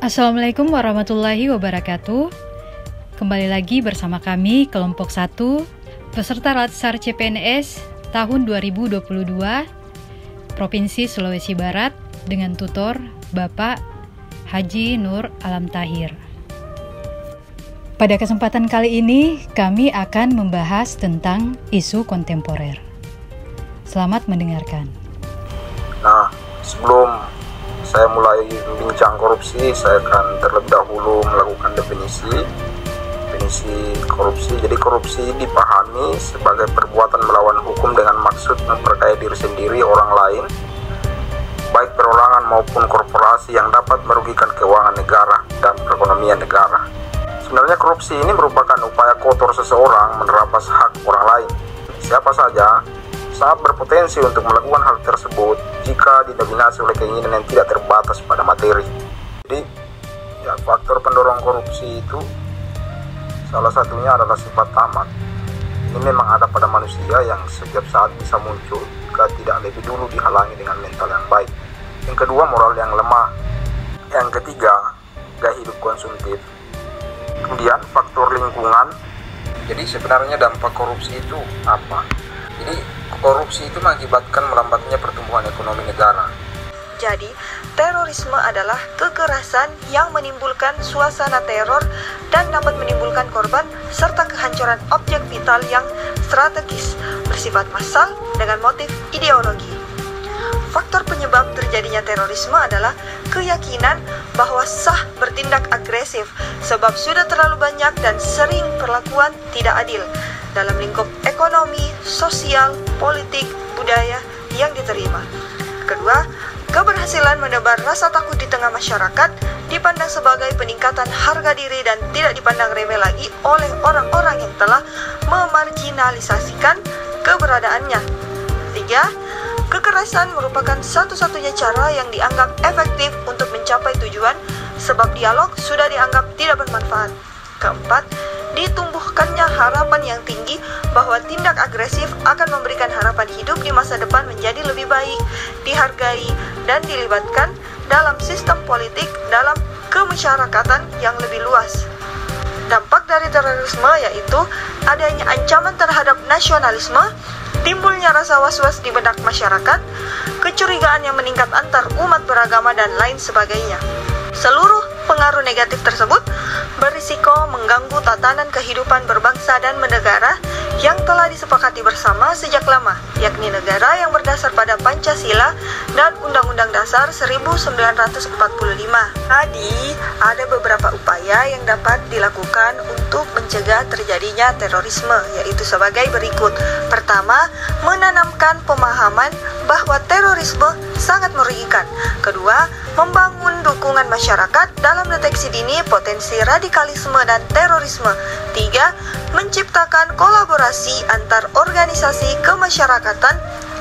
Assalamualaikum warahmatullahi wabarakatuh. Kembali lagi bersama kami kelompok 1 peserta Latsar CPNS tahun 2022 Provinsi Sulawesi Barat dengan tutor Bapak Haji Nur Alam Tahir. Pada kesempatan kali ini kami akan membahas tentang isu kontemporer. Selamat mendengarkan. Nah, sebelum saya mulai membincang korupsi, saya akan terlebih dahulu melakukan definisi korupsi. Jadi korupsi dipahami sebagai perbuatan melawan hukum dengan maksud memperkaya diri sendiri, orang lain, baik perorangan maupun korporasi yang dapat merugikan keuangan negara dan perekonomian negara. Sebenarnya korupsi ini merupakan upaya kotor seseorang menerampas hak orang lain. Siapa saja sangat berpotensi untuk melakukan hal tersebut jika didominasi oleh keinginan yang tidak terbatas pada materi. Jadi, faktor pendorong korupsi itu salah satunya adalah sifat tamak. Ini memang ada pada manusia yang setiap saat bisa muncul jika tidak lebih dulu dihalangi dengan mental yang baik. Yang kedua, moral yang lemah. Yang ketiga, gaya hidup konsumtif. Kemudian, faktor lingkungan. Jadi sebenarnya dampak korupsi itu apa? Jadi korupsi itu mengakibatkan melambatnya pertumbuhan ekonomi negara. Jadi, terorisme adalah kekerasan yang menimbulkan suasana teror dan dapat menimbulkan korban serta kehancuran objek vital yang strategis bersifat massal dengan motif ideologi. Faktor penyebab terjadinya terorisme adalah keyakinan bahwa sah bertindak agresif sebab sudah terlalu banyak dan sering perlakuan tidak adil dalam lingkup ekonomi, sosial, politik, budaya yang diterima. Kedua, keberhasilan menebar rasa takut di tengah masyarakat dipandang sebagai peningkatan harga diri dan tidak dipandang remeh lagi oleh orang-orang yang telah memarginalisasikan keberadaannya. Tiga, kekerasan merupakan satu-satunya cara yang dianggap efektif untuk mencapai tujuan sebab dialog sudah dianggap tidak bermanfaat. Keempat, ditumbuhkannya harapan yang tinggi bahwa tindak agresif akan memberikan harapan hidup di masa depan menjadi lebih baik, dihargai, dan dilibatkan dalam sistem politik dalam kemasyarakatan yang lebih luas. Dampak dari terorisme yaitu adanya ancaman terhadap nasionalisme, timbulnya rasa was-was di benak masyarakat, kecurigaan yang meningkat antar umat beragama, dan lain sebagainya. Seluruh pengaruh negatif tersebut berisiko mengganggu tatanan kehidupan berbangsa dan bernegara yang telah disepakati bersama sejak lama, yakni negara yang berdasar pada Pancasila dan Undang-Undang Dasar 1945. Tadi, ada beberapa upaya yang dapat dilakukan untuk mencegah terjadinya terorisme, yaitu sebagai berikut. Pertama, menanamkan pemahaman bahwa terorisme sangat merugikan. Kedua, membangun dukungan masyarakat dalam deteksi dini potensi radikalisme dan terorisme. Tiga, menciptakan kolaborasi antar organisasi kemasyarakatan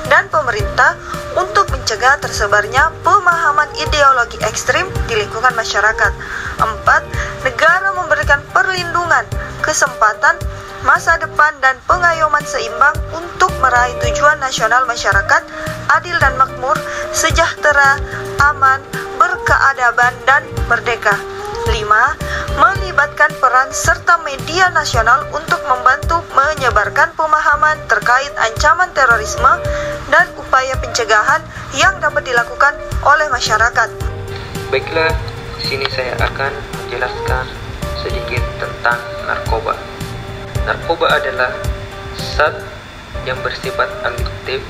dan pemerintah untuk mencegah tersebarnya pemahaman ideologi ekstrim di lingkungan masyarakat. Empat, negara memberikan perlindungan, kesempatan, masa depan, dan pengayoman seimbang untuk meraih tujuan nasional masyarakat adil dan makmur, sejahtera, aman, berkeadaban, dan merdeka. 5. Melibatkan peran serta media nasional untuk membantu menyebarkan pemahaman terkait ancaman terorisme dan upaya pencegahan yang dapat dilakukan oleh masyarakat. Baiklah, sini saya akan menjelaskan sedikit tentang narkoba. Narkoba adalah zat yang bersifat adiktif,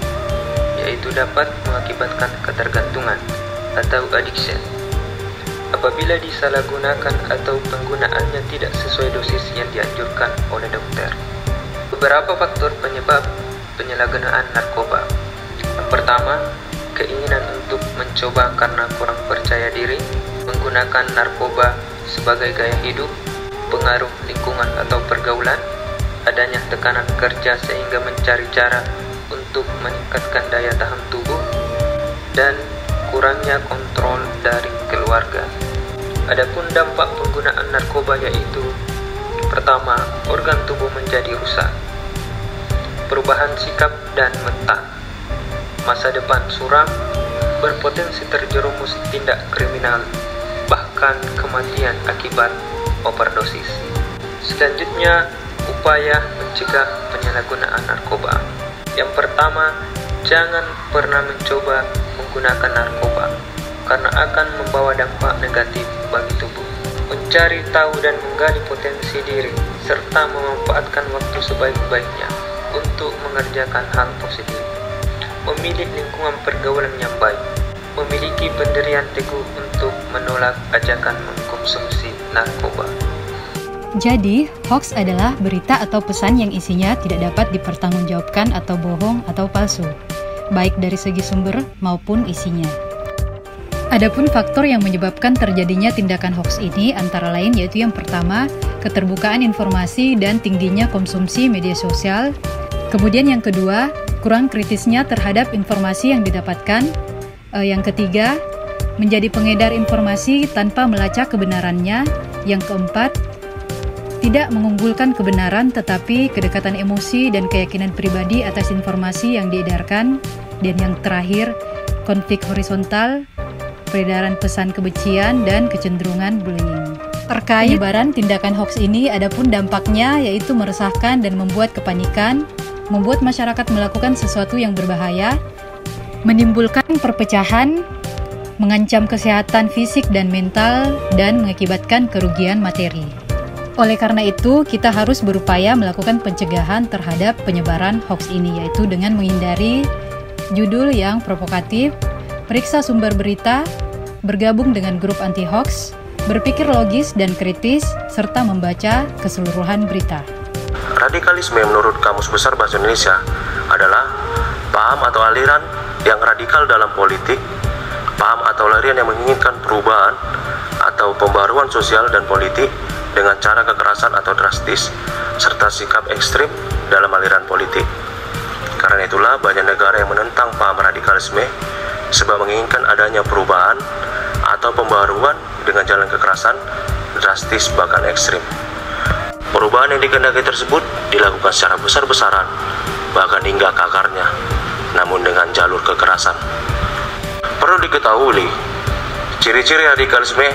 yaitu dapat mengakibatkan ketergantungan atau addiction apabila disalahgunakan atau penggunaannya tidak sesuai dosis yang dianjurkan oleh dokter. Beberapa faktor penyebab penyalahgunaan narkoba. Yang pertama, keinginan untuk mencoba karena kurang percaya diri, menggunakan narkoba sebagai gaya hidup, pengaruh lingkungan atau pergaulan, adanya tekanan kerja sehingga mencari cara untuk meningkatkan daya tahan tubuh, dan kurangnya kontrol dari keluarga. Adapun dampak penggunaan narkoba yaitu: pertama, organ tubuh menjadi rusak, perubahan sikap dan mental, masa depan suram, berpotensi terjerumus tindak kriminal, bahkan menimbulkan kematian akibat overdosis. Selanjutnya, upaya mencegah penyalahgunaan narkoba. Yang pertama, jangan pernah mencoba menggunakan narkoba karena akan membawa dampak negatif bagi tubuh. Mencari tahu dan menggali potensi diri serta memanfaatkan waktu sebaik-baiknya untuk mengerjakan hal positif. Memilih lingkungan pergaulan yang baik. Memiliki pendirian teguh untuk menolak ajakan mengkonsumsi narkoba. Jadi, hoax adalah berita atau pesan yang isinya tidak dapat dipertanggungjawabkan atau bohong atau palsu, baik dari segi sumber maupun isinya. Adapun faktor yang menyebabkan terjadinya tindakan hoax ini antara lain yaitu yang pertama, keterbukaan informasi dan tingginya konsumsi media sosial. Kemudian yang kedua, kurang kritisnya terhadap informasi yang didapatkan. Yang ketiga, menjadi pengedar informasi tanpa melacak kebenarannya. Yang keempat, tidak mengunggulkan kebenaran tetapi kedekatan emosi dan keyakinan pribadi atas informasi yang diedarkan. Dan yang terakhir, konflik horizontal, peredaran pesan kebencian, dan kecenderungan bullying. Terkait penyebaran tindakan hoax ini, adapun dampaknya yaitu meresahkan dan membuat kepanikan, membuat masyarakat melakukan sesuatu yang berbahaya, menimbulkan perpecahan, mengancam kesehatan fisik dan mental, dan mengakibatkan kerugian materi. Oleh karena itu, kita harus berupaya melakukan pencegahan terhadap penyebaran hoax ini, yaitu dengan menghindari judul yang provokatif, periksa sumber berita, bergabung dengan grup anti-hoax, berpikir logis dan kritis, serta membaca keseluruhan berita. Radikalisme menurut Kamus Besar Bahasa Indonesia adalah paham atau aliran yang radikal dalam politik, paham atau aliran yang menginginkan perubahan atau pembaruan sosial dan politik dengan cara kekerasan atau drastis, serta sikap ekstrim dalam aliran politik. Karena itulah banyak negara yang menentang paham radikalisme sebab menginginkan adanya perubahan atau pembaruan dengan jalan kekerasan, drastis, bahkan ekstrim. Perubahan yang dikehendaki tersebut dilakukan secara besar-besaran, bahkan hingga ke akarnya, namun dengan jalur kekerasan. Perlu diketahui, ciri-ciri radikalisme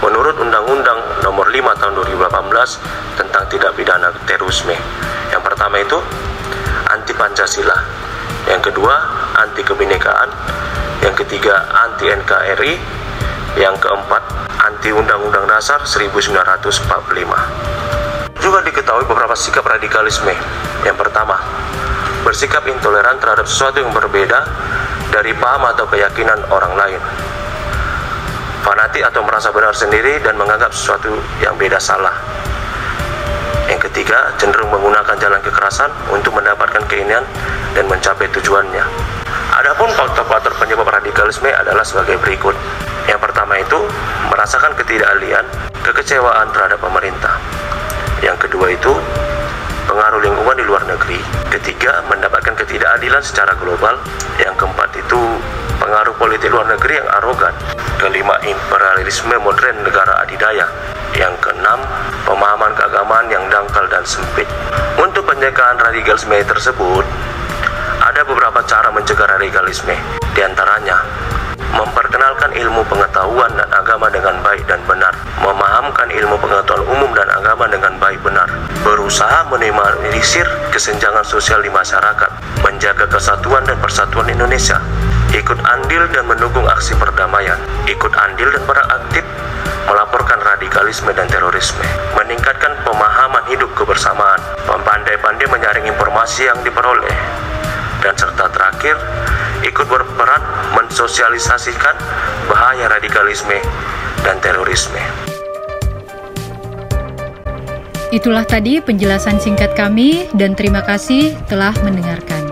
menurut Undang-Undang Nomor 5 Tahun 2018 tentang tindak pidana terorisme. Yang pertama itu anti Pancasila, yang kedua anti kebinekaan, yang ketiga anti NKRI, yang keempat anti Undang-Undang Dasar 1945. Juga diketahui beberapa sikap radikalisme. Yang pertama, bersikap intoleran terhadap sesuatu yang berbeda dari paham atau keyakinan orang lain. Fanatik atau merasa benar sendiri dan menganggap sesuatu yang beda salah. Yang ketiga, cenderung menggunakan jalan kekerasan untuk mendapatkan keinginan dan mencapai tujuannya. Adapun faktor-faktor penyebab radikalisme adalah sebagai berikut. Yang pertama itu, merasakan ketidakadilan, kekecewaan terhadap pemerintah. Yang kedua itu, pengaruh lingkungan di luar negeri. Ketiga, mendapatkan ketidakadilan secara global. Yang keempat itu, pengaruh politik luar negeri yang arogan. Kelima, imperialisme modern negara adidaya. Yang keenam, pemahaman keagamaan yang dangkal dan sempit. Untuk pencegahan radikalisme tersebut, ada beberapa cara mencegah radikalisme. Di antaranya, memperkenalkan ilmu pengetahuan dan agama dengan baik dan benar, memahamkan ilmu pengetahuan umum dan agama dengan baik benar, berusaha meminimalisir kesenjangan sosial di masyarakat, menjaga kesatuan dan persatuan Indonesia, ikut andil dan mendukung aksi perdamaian, ikut andil dan berperan aktif melaporkan radikalisme dan terorisme, meningkatkan pemahaman hidup kebersamaan, pandai-pandai menyaring informasi yang diperoleh, dan serta terakhir, ikut berperan mensosialisasikan bahaya radikalisme dan terorisme. Itulah tadi penjelasan singkat kami dan terima kasih telah mendengarkan.